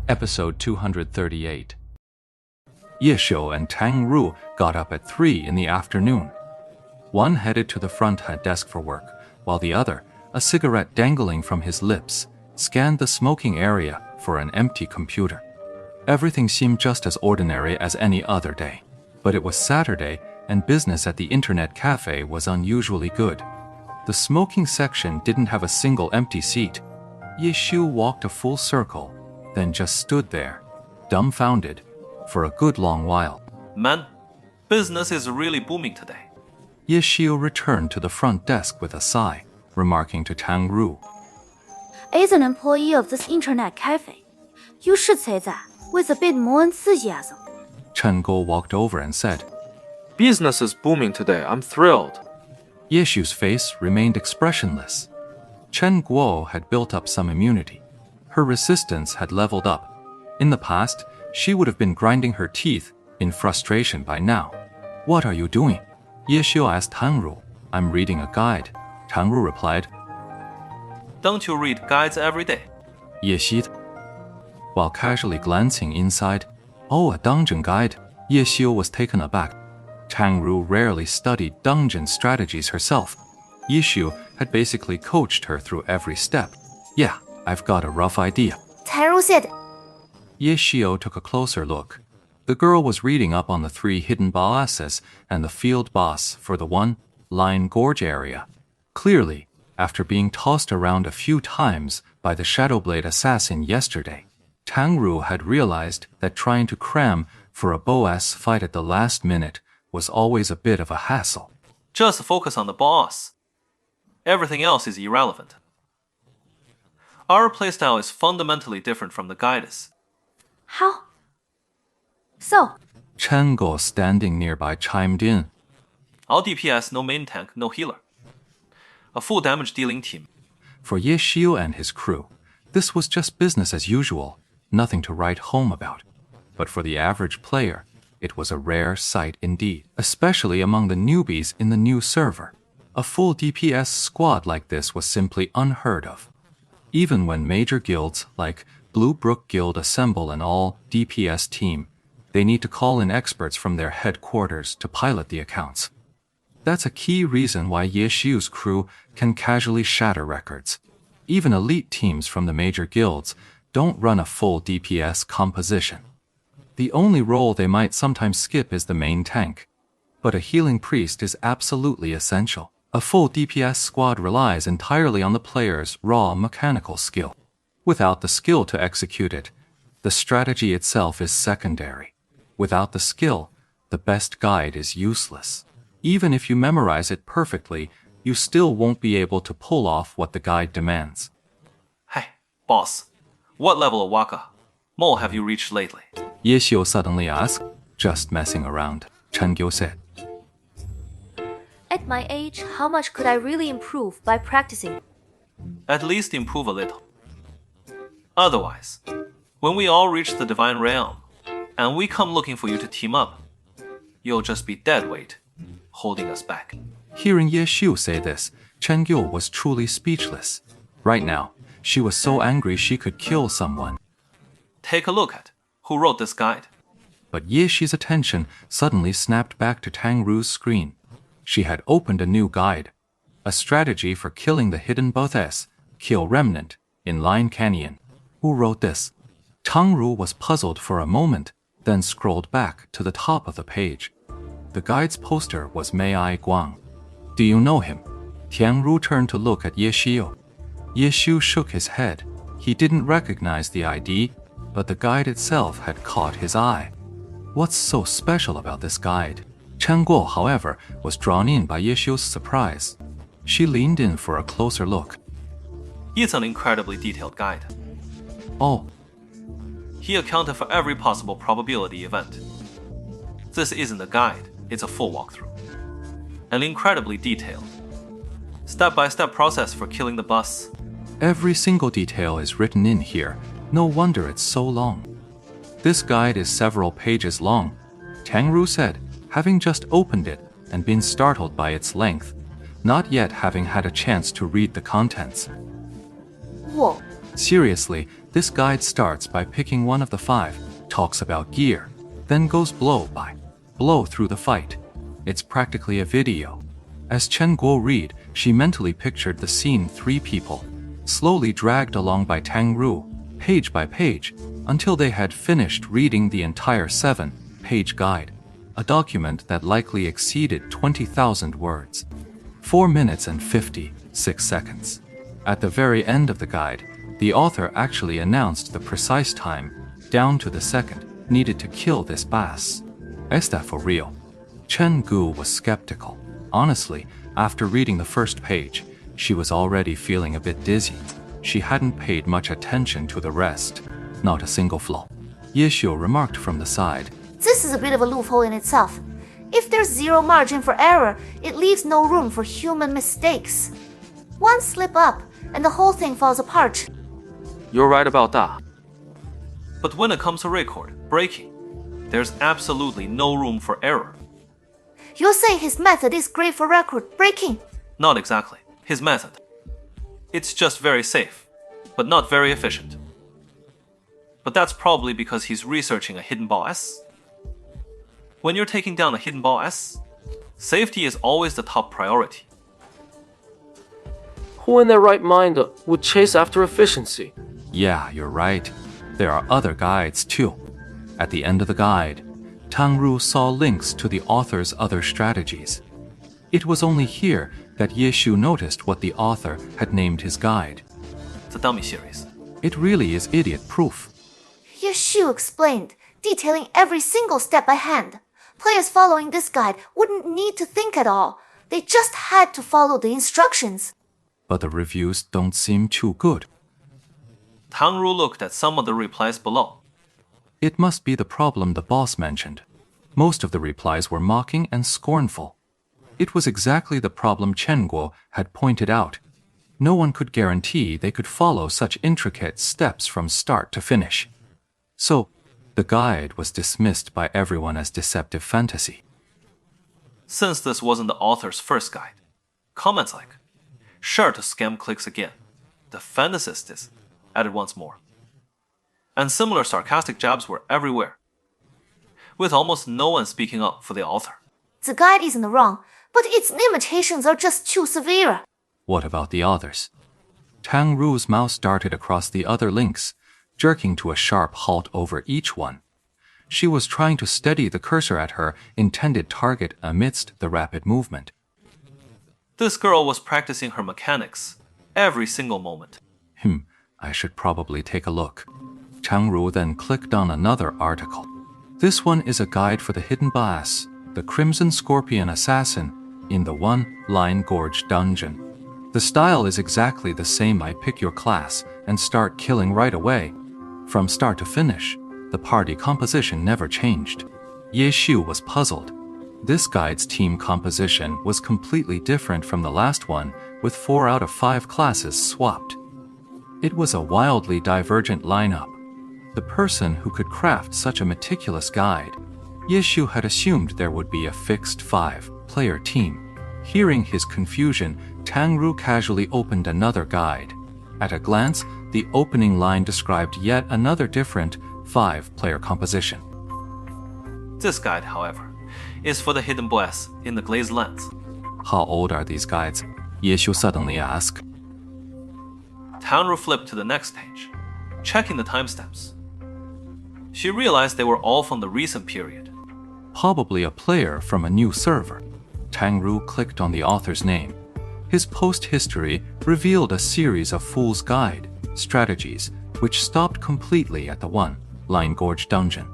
Episode 238. Ye Xiu and Tang Ru got up at 3 in the afternoon. One headed to the front desk for work, while the other, a cigarette dangling from his lips, scanned the smoking area for an empty computer. Everything seemed just as ordinary as any other day, but it was Saturday and business at the internet cafe was unusually good. The smoking section didn't have a single empty seat. Ye Xiu walked a full circle, then just stood there, dumbfounded, for a good long while. Man, business is really booming today. Ye Xiu returned to the front desk with a sigh, remarking to Tang Ru, As an employee of this internet cafe, you should say that with a bit more enthusiasm. Chen Guo walked over and said. Business is booming today. I'm thrilled. Ye Xiu's face remained expressionless. Chen Guo had built up some immunity. Her resistance had leveled up. In the past, she would have been grinding her teeth in frustration by now. What are you doing? Ye Xiu asked Tang Ru. I'm reading a guide. Tang Ru replied. Don't you read guides every day? Ye Xiu. While casually glancing inside, oh, a dungeon guide, Ye Xiu was taken aback. Tang Ru rarely studied dungeon strategies herself. Ye Xiu had basically coached her through every step. Yeah, I've got a rough idea. Tang Ru said. Ye Xiu took a closer look. The girl was reading up on the 3 hidden bosses and the field boss for the Line Gorge area. Clearly, after being tossed around a few times by the Shadowblade assassin yesterday, Tang Ru had realized that trying to cram for a boss fight at the last minute was always a bit of a hassle. Just focus on the boss. Everything else is irrelevant. Our playstyle is fundamentally different from the guides. How? So, Chen Guo, standing nearby, chimed in. All DPS, no main tank, no healer. A full damage dealing team. For Ye Xiu and his crew, this was just business as usual, nothing to write home about. But for the average player, it was a rare sight indeed, especially among the newbies in the new server. A full DPS squad like this was simply unheard of. Even when major guilds like Blue Brook Guild assemble an all-DPS team, they need to call in experts from their headquarters to pilot the accounts. That's a key reason why Ye Xiu's crew can casually shatter records. Even elite teams from the major guilds don't run a full DPS composition. The only role they might sometimes skip is the main tank. But a healing priest is absolutely essential. A full DPS squad relies entirely on the player's raw mechanical skill. Without the skill to execute it, the strategy itself is secondary. Without the skill, the best guide is useless. Even if you memorize it perfectly, you still won't be able to pull off what the guide demands. Hey, boss, what level of Waka Mo have you reached lately? Ye Xiu suddenly asked. Just messing around, Chen Guo said. at my age, how much could I really improve by practicing? At least improve a little. Otherwise, when we all reach the Divine Realm, and we come looking for you to team up, you'll just be dead weight, holding us back. Hearing Ye Xiu say this, Chen Guo was truly speechless. Right now, she was so angry she could kill someone. Take a look at who wrote this guide. But Ye Xi's attention suddenly snapped back to Tang Ru's screen. She had opened a new guide, a strategy for killing the hidden boss, Kill Remnant, in Line Canyon. Who wrote this? Tang Ru was puzzled for a moment, then scrolled back to the top of the page. The guide's poster was Mei Ai Guang. Do you know him? Tian Ru turned to look at Ye Xiu. Ye Xiu shook his head. He didn't recognize the ID, but the guide itself had caught his eye. What's so special about this guide? Chen Guo, however, was drawn in by Ye Xiu's surprise. She leaned in for a closer look. It's an incredibly detailed guide. Oh, He accounted for every possible probability event. This isn't a guide, it's a full walkthrough. And incredibly detailed. Step-by-step process for killing the boss. every single detail is written in here. No wonder it's so long. This guide is several pages long, Tang Ru said, having just opened it and been startled by its length, not yet having had a chance to read the contents. Whoa, Seriously, this guide starts by picking one of the 5, talks about gear, then goes blow by blow through the fight. It's practically a video. As Chen Guo read, she mentally pictured the scene: 3 people, slowly dragged along by Tang Ru, page by page, until they had finished reading the entire 7-page guide, a document that likely exceeded 20,000 words. 4 minutes and 56 seconds. At the very end of the guide, the author actually announced the precise time, down to the second, needed to kill this boss. Is that for real? Chen Gu was skeptical. Honestly, after reading the first page, she was already feeling a bit dizzy. She hadn't paid much attention to the rest. Not a single flaw. Ye Xiu remarked from the side. This is a bit of a loophole in itself. If there's zero margin for error, it leaves no room for human mistakes. One slip up, and the whole thing falls apart. You're right about that. But when it comes to record breaking, there's absolutely no room for error. You're saying his method is great for record breaking? Not exactly his method. It's just very safe, but not very efficient. But that's probably because he's researching a hidden boss. When you're taking down a hidden boss, safety is always the top priority. Who in their right mind would chase after efficiency? Yeah, you're right. There are other guides too. At the end of the guide, Tang Ru saw links to the author's other strategies. It was only here that Ye Xiu noticed what the author had named his guide. The dummy series. It really is idiot-proof. Ye Xiu explained, detailing every single step by hand. Players following this guide wouldn't need to think at all. They just had to follow the instructions. But the reviews don't seem too good. Tang Ru looked at some of the replies below. It must be the problem the boss mentioned. Most of the replies were mocking and scornful. It was exactly the problem Chen Guo had pointed out. No one could guarantee they could follow such intricate steps from start to finish. So, the guide was dismissed by everyone as deceptive fantasy. Since this wasn't the author's first guide, comments like, "Sure to scam clicks again. The fantasist is," added once more. And similar sarcastic jabs were everywhere, with almost no one speaking up for the author. The guide isn't wrong, but its limitations are just too severe. What about the others? Tang Ru's mouse darted across the other links, jerking to a sharp halt over each one. She was trying to steady the cursor at her intended target amidst the rapid movement. This girl was practicing her mechanics every single moment. I should probably take a look. Tang Ru then clicked on another article. This one is a guide for the hidden boss, the Crimson Scorpion Assassin, in the One-Line Gorge dungeon. The style is exactly the same. I pick your class and start killing right away. From start to finish, the party composition never changed. Ye Xiu was puzzled. This guide's team composition was completely different from the last one, with 4 out of 5 classes swapped. It was a wildly divergent lineup. The person who could craft such a meticulous guide, Ye Xiu had assumed there would be a fixed 5-player team. Hearing his confusion, Tang Ru casually opened another guide. At a glance, the opening line described yet another different 5-player composition. This guide, however, is for the hidden boss in the glazed lens. How old are these guides? Ye Xiu suddenly asked. Tang Ru flipped to the next page, checking the timestamps. She realized they were all from the recent period. Probably a player from a new server. Tang Ru clicked on the author's name. His post history revealed a series of Fool's Guide strategies, which stopped completely at the One-Line Gorge dungeon.